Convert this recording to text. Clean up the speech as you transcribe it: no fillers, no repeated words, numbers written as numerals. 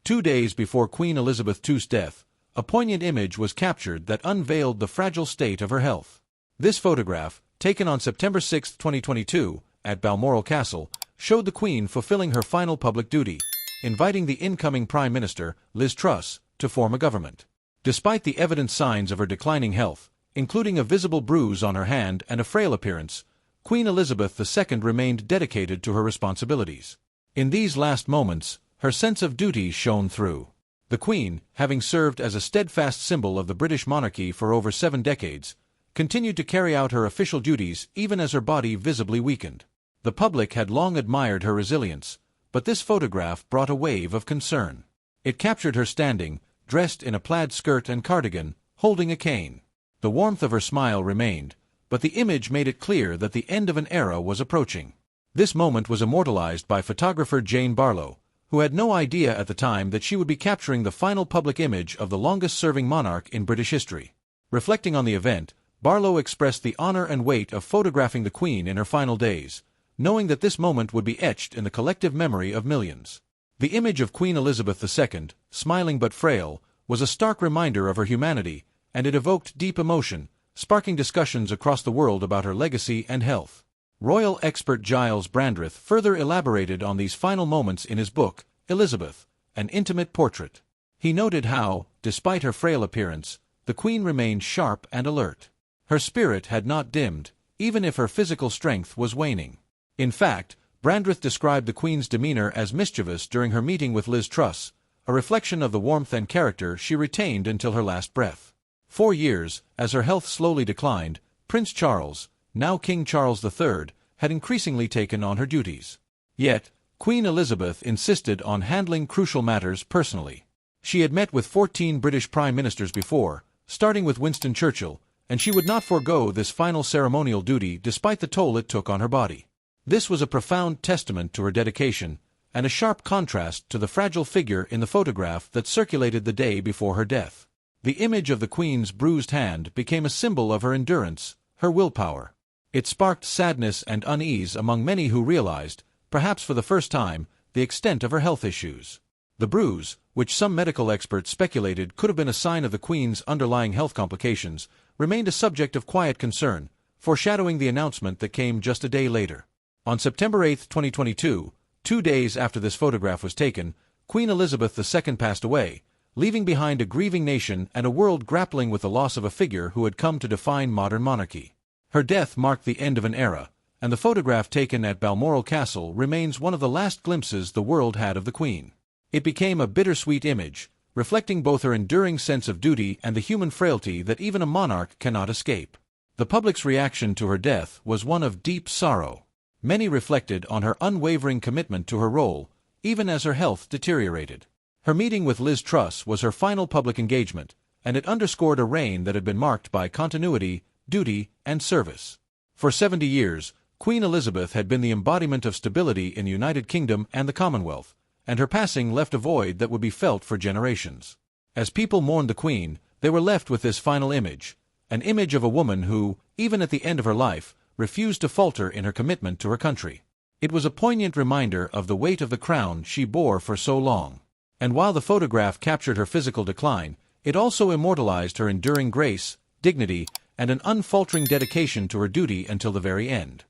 2 days before Queen Elizabeth II's death, a poignant image was captured that unveiled the fragile state of her health. This photograph, taken on September 6, 2022, at Balmoral Castle, showed the Queen fulfilling her final public duty, inviting the incoming Prime Minister, Liz Truss, to form a government. Despite the evident signs of her declining health, including a visible bruise on her hand and a frail appearance, Queen Elizabeth II remained dedicated to her responsibilities. In these last moments, her sense of duty shone through. The Queen, having served as a steadfast symbol of the British monarchy for over 7 decades, continued to carry out her official duties even as her body visibly weakened. The public had long admired her resilience, but this photograph brought a wave of concern. It captured her standing, dressed in a plaid skirt and cardigan, holding a cane. The warmth of her smile remained, but the image made it clear that the end of an era was approaching. This moment was immortalized by photographer Jane Barlow, who had no idea at the time that she would be capturing the final public image of the longest-serving monarch in British history. Reflecting on the event, Barlow expressed the honor and weight of photographing the Queen in her final days, knowing that this moment would be etched in the collective memory of millions. The image of Queen Elizabeth II, smiling but frail, was a stark reminder of her humanity, and it evoked deep emotion, sparking discussions across the world about her legacy and health. Royal expert Giles Brandreth further elaborated on these final moments in his book, Elizabeth, An Intimate Portrait. He noted how, despite her frail appearance, the Queen remained sharp and alert. Her spirit had not dimmed, even if her physical strength was waning. In fact, Brandreth described the Queen's demeanor as mischievous during her meeting with Liz Truss, a reflection of the warmth and character she retained until her last breath. 4 years, as her health slowly declined, Prince Charles, now King Charles III, had increasingly taken on her duties. Yet, Queen Elizabeth insisted on handling crucial matters personally. She had met with 14 British prime ministers before, starting with Winston Churchill, and she would not forego this final ceremonial duty despite the toll it took on her body. This was a profound testament to her dedication, and a sharp contrast to the fragile figure in the photograph that circulated the day before her death. The image of the Queen's bruised hand became a symbol of her endurance, her willpower. It sparked sadness and unease among many who realized, perhaps for the first time, the extent of her health issues. The bruise, which some medical experts speculated could have been a sign of the Queen's underlying health complications, remained a subject of quiet concern, foreshadowing the announcement that came just a day later. On September 8, 2022, 2 days after this photograph was taken, Queen Elizabeth II passed away, leaving behind a grieving nation and a world grappling with the loss of a figure who had come to define modern monarchy. Her death marked the end of an era, and the photograph taken at Balmoral Castle remains one of the last glimpses the world had of the Queen. It became a bittersweet image, reflecting both her enduring sense of duty and the human frailty that even a monarch cannot escape. The public's reaction to her death was one of deep sorrow. Many reflected on her unwavering commitment to her role, even as her health deteriorated. Her meeting with Liz Truss was her final public engagement, and it underscored a reign that had been marked by continuity, duty, and service. For 70 years, Queen Elizabeth had been the embodiment of stability in the United Kingdom and the Commonwealth, and her passing left a void that would be felt for generations. As people mourned the Queen, they were left with this final image, an image of a woman who, even at the end of her life, refused to falter in her commitment to her country. It was a poignant reminder of the weight of the crown she bore for so long. And while the photograph captured her physical decline, it also immortalized her enduring grace, dignity, and an unfaltering dedication to her duty until the very end.